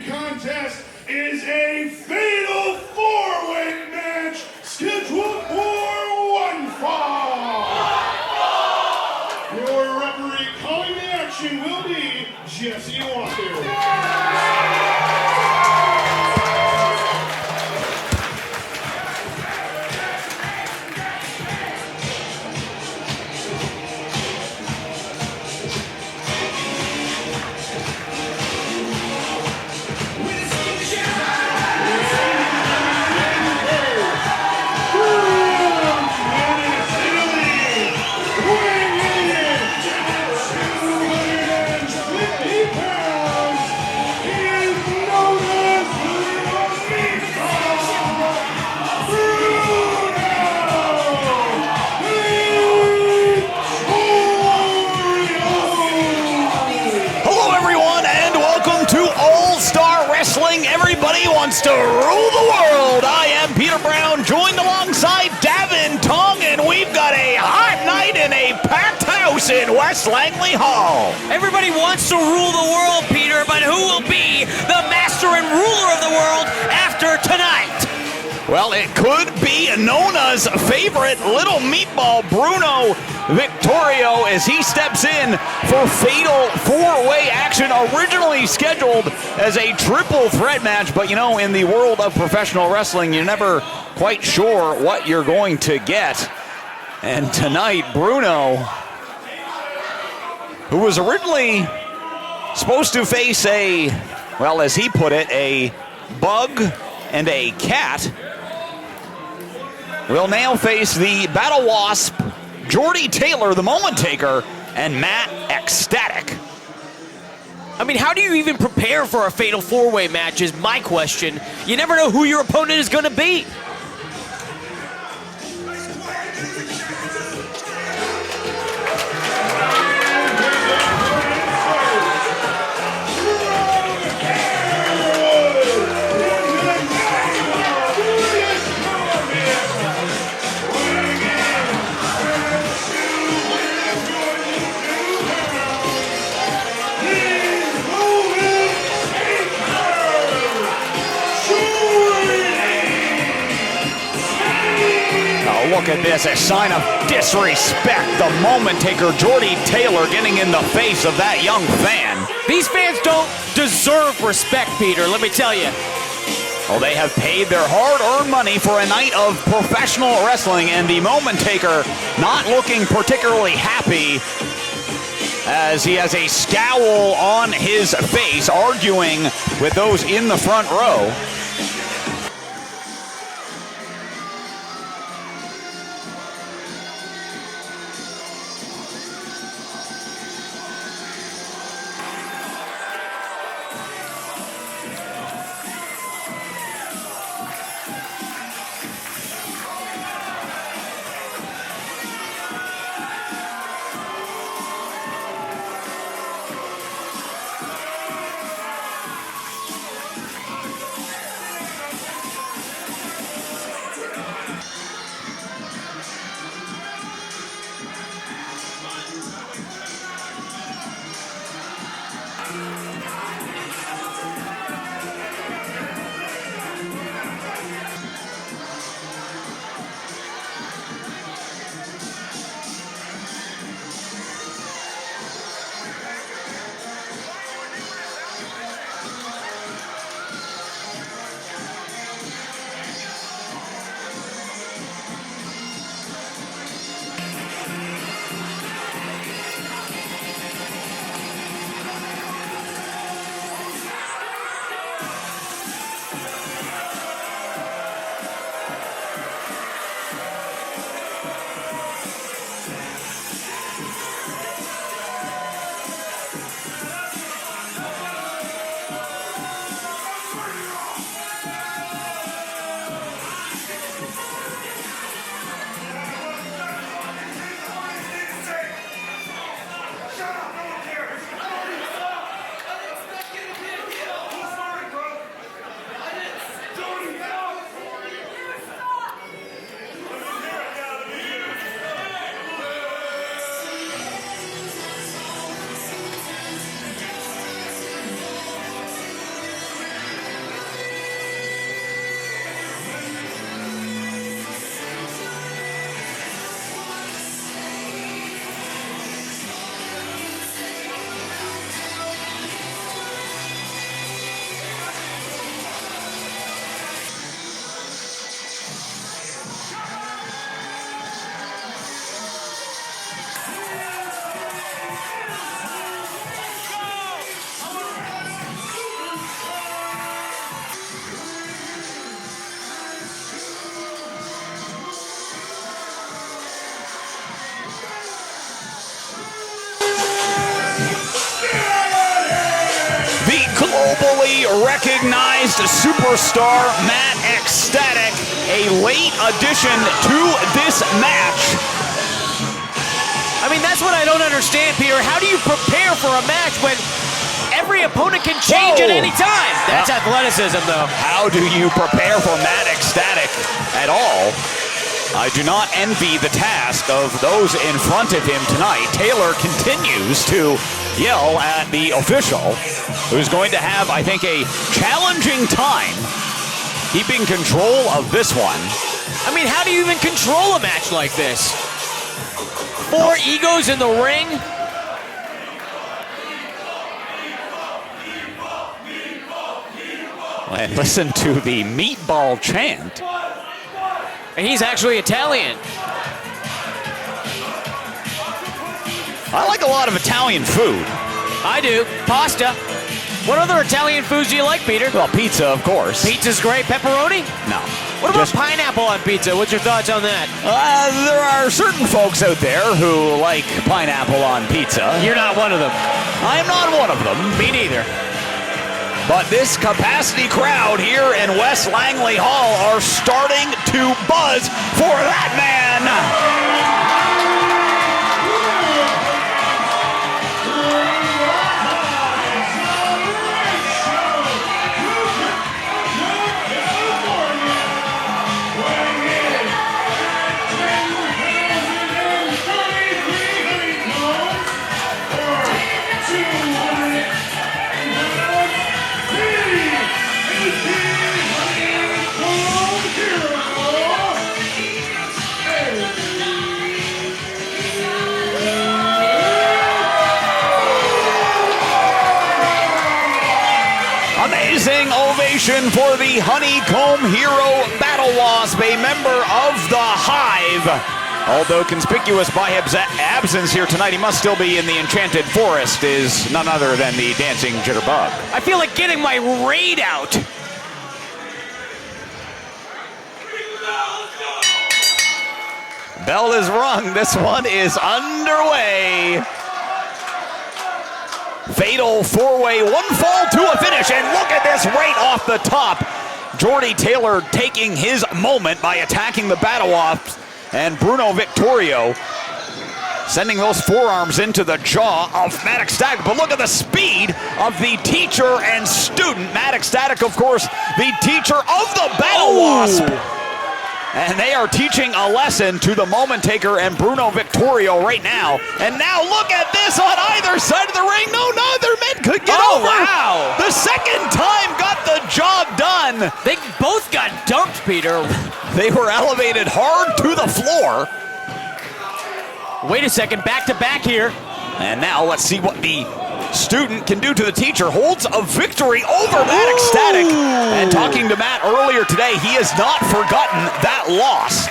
second contest is a fatal four-way match scheduled for one fall. Your referee calling the action will be Jesse Walker. Everybody wants to rule the world. I am Peter Brown, joined alongside Davin Tong, and we've got a hot night in a packed house in West Langley Hall. Everybody wants to rule the world, Peter, but who will be the master and ruler of the world after tonight? Well, it could be Nona's favorite little meatball, Bruno Victorio, as he steps in for fatal four-way action, originally scheduled as a triple threat match. But, you know, in the world of professional wrestling, you're never quite sure what you're going to get. And tonight, Bruno, who was originally supposed to face a, well, as he put it, a bug and a cat, will now face the Battle Wasp, Jordie Taylor, the Moment Taker, and Matt XStatic. I mean, how do you even prepare for a fatal four-way match is my question. You never know who your opponent is going to be. Look at this, a sign of disrespect. The Moment Taker, Jordie Taylor, getting in the face of that young fan. These fans don't deserve respect, Peter, let me tell you. Well, they have paid their hard-earned money for a night of professional wrestling, and the Moment Taker not looking particularly happy as he has a scowl on his face, arguing with those in the front row. globally recognized superstar Matt XStatic, a late addition to this match. I mean, that's what I don't understand, Peter. How do you prepare for a match when every opponent can change at any time? That's athleticism, though. How do you prepare for Matt XStatic at all? I do not envy the task of those in front of him tonight. Taylor continues to yell at the official, who's going to have, I think, a challenging time keeping control of this one. I mean, how do you even control a match like this? 4 egos in the ring? And listen to the meatball chant. And he's actually Italian. I like a lot of Italian food. I do. Pasta. What other Italian foods do you like, Peter? Well, pizza, of course. Pizza's great. Pepperoni? No. What about pineapple on pizza? What's your thoughts on that? There are certain folks out there who like pineapple on pizza. You're not one of them. I am not one of them. Me neither. But this capacity crowd here in West Langley Hall are starting to buzz for that man. Amazing ovation for the Honeycomb Hero Battle Wasp, a member of the Hive. Although conspicuous by his absence here tonight, he must still be in the Enchanted Forest, is none other than the Dancing Jitterbug. I feel like getting my raid out. Bell is rung. This one is underway. Fatal 4-way, 1 fall to a finish, and look at this right off the top. Jordie Taylor taking his moment by attacking the Battle Wasp, and Bruno Victorio sending those forearms into the jaw of Matt XStatic. But look at the speed of the teacher and student. Matt XStatic, of course, the teacher of the Battle Wasp. And they are teaching a lesson to the Moment Taker and Bruno Victorio right now. And now look at this on either side of the ring. No, neither men could get over. Wow. The second time got the job done. They both got dumped, Peter. They were elevated hard to the floor. Wait a second, back to back here. And now let's see what the student can do to the teacher. Holds a victory over Matt XStatic. And talking to Matt earlier today, he has not forgotten that loss.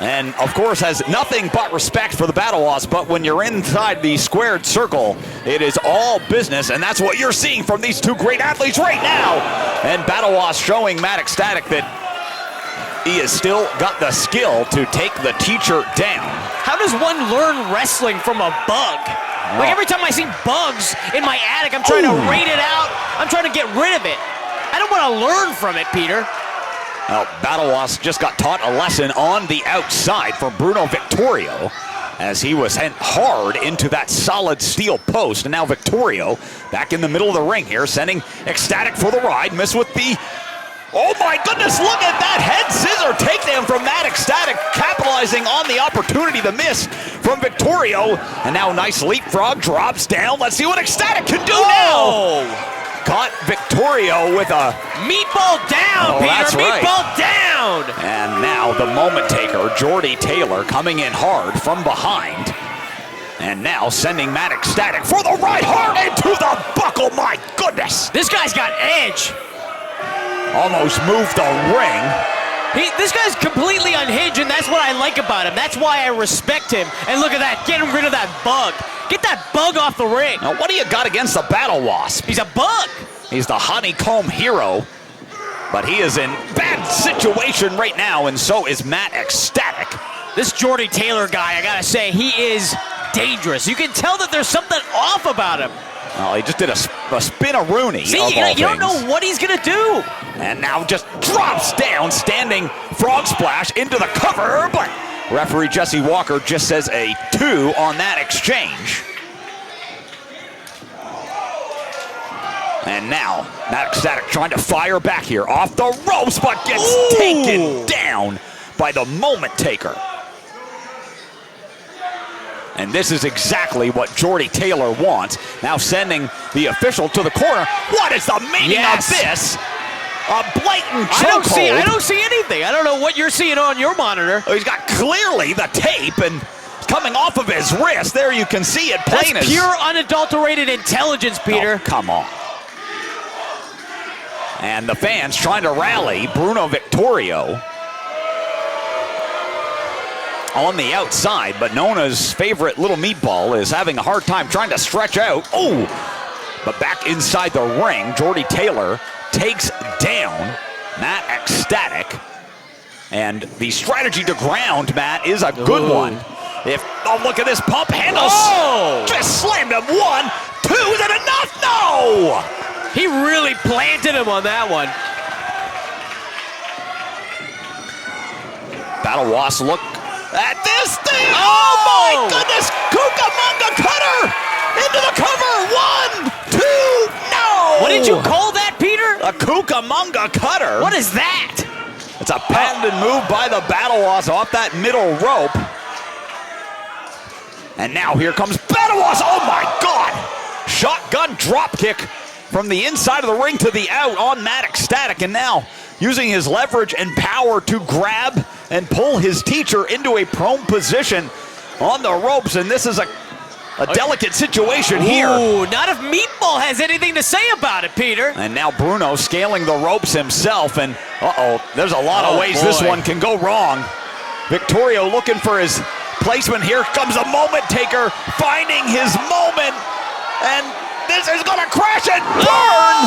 And of course has nothing but respect for the Battle Wasp, but when you're inside the squared circle, it is all business, and that's what you're seeing from these two great athletes right now. And Battle Wasp showing Matt XStatic that he has still got the skill to take the teacher down. How does one learn wrestling from a bug? Like every time I see bugs in my attic, I'm trying to raid it out. I'm trying to get rid of it. I don't want to learn from it, Peter. Well, Battle Wasp just got taught a lesson on the outside from Bruno Victorio as he was sent hard into that solid steel post. And now Victorio back in the middle of the ring here, sending XStatic for the ride. Miss with the... Oh my goodness, look at that head scissor takedown from Matt XStatic, capitalizing on the opportunity, the miss from Victorio. And now nice leapfrog, drops down. Let's see what XStatic can do now. Caught Victorio with a... Meatball down, Peter, that's right. meatball down. And now the Moment Taker, Jordie Taylor, coming in hard from behind. And now sending Matt XStatic for the right hard into the buckle, my goodness. This guy's got edge. Almost moved the ring. This guy's completely unhinged, and that's what I like about him. That's why I respect him. And look at that, getting rid of that bug. Get that bug off the ring. Now, what do you got against the Battle Wasp? He's a bug. He's the Honeycomb Hero, but he is in bad situation right now, and so is Matt XStatic. This Jordie Taylor guy, I gotta say, he is dangerous. You can tell that there's something off about him. Well, he just did a spin-a-rooney. See, of you all don't know things. what he's going to do. And now just drops down, standing frog splash into the cover, but referee Jesse Walker just says a 2 on that exchange. And now, XStatic trying to fire back here off the ropes, but gets taken down by the moment taker. And this is exactly what Jordie Taylor wants. Now sending the official to the corner. What is the meaning of this? A blatant chokehold. I don't see anything. I don't know what you're seeing on your monitor. Oh, he's got clearly the tape and coming off of his wrist. There you can see it plain as... That's pure unadulterated intelligence, Peter. Oh, come on. And the fans trying to rally Bruno Victorio on the outside, but Nona's favorite little meatball is having a hard time trying to stretch out. Oh, but back inside the ring, Jordie Taylor takes down XStatic. And the strategy to ground, Matt, is a good one. Oh, look at this pump handle. Oh! Just slammed him. 1, 2, is it enough? No! He really planted him on that one. Battle Wasp look at this thing. Oh my goodness! Cucamonga cutter into the cover. 1, 2, no! What did you call that, Peter? A Cucamonga cutter. What is that? It's a patented move by the Battle Wasp off that middle rope. And now here comes Battle Wasp. Oh my God! Shotgun drop kick from the inside of the ring to the out on XStatic, and now using his leverage and power to grab and pull his teacher into a prone position on the ropes, and this is a delicate situation here. Ooh, not if Meatball has anything to say about it, Peter. And now Bruno scaling the ropes himself, and there's a lot of ways this one can go wrong. Victorio looking for his placement. Here comes a moment taker, finding his moment, and this is gonna crash and burn!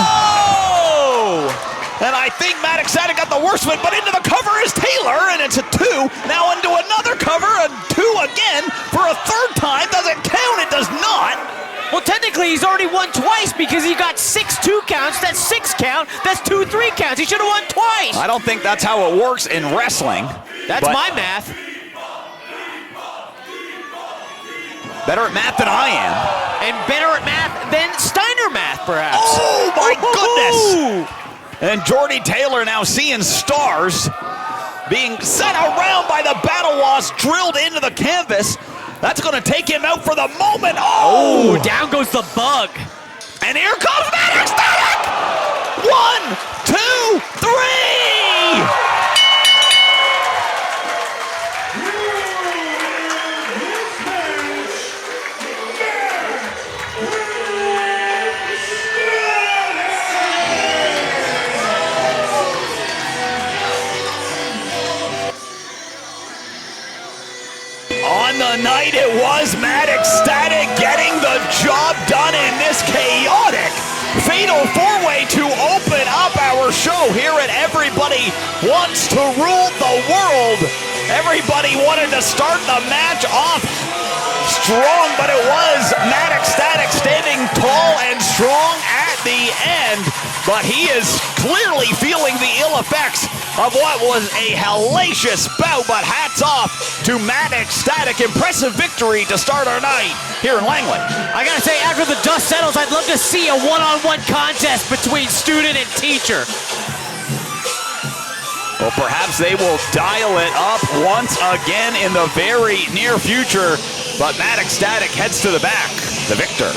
Oh! And I think XStatic got the worst of it, but into the cover is Taylor, and it's a 2. Now into another cover, and 2 again for a 3rd time. Does it count? It does not. Well, technically, he's already won twice because he got 6 2 counts. That's 6 count. That's 2 3 counts. He should have won twice. I don't think that's how it works in wrestling. That's my math. Better at math than I am. And better at math than Steiner math, perhaps. Oh, my goodness. And Jordie Taylor now seeing stars, being sent around by the Battle Wasp, drilled into the canvas. That's going to take him out for the moment. Oh, down goes the bug. And here comes XStatic. 1, 2, 3. On the night it was XStatic getting the job done in this chaotic fatal 4-way to open up our show here at Everybody Wants to Rule the World. Everybody wanted to start the match off strong, but it was XStatic standing tall and strong at the end. But he is clearly feeling the ill effects of what was a hellacious bout, but hats off to XStatic. Impressive victory to start our night here in Langley. I gotta say, after the dust settles, I'd love to see a one-on-one contest between student and teacher. Well, perhaps they will dial it up once again in the very near future, but XStatic heads to the back, the victor.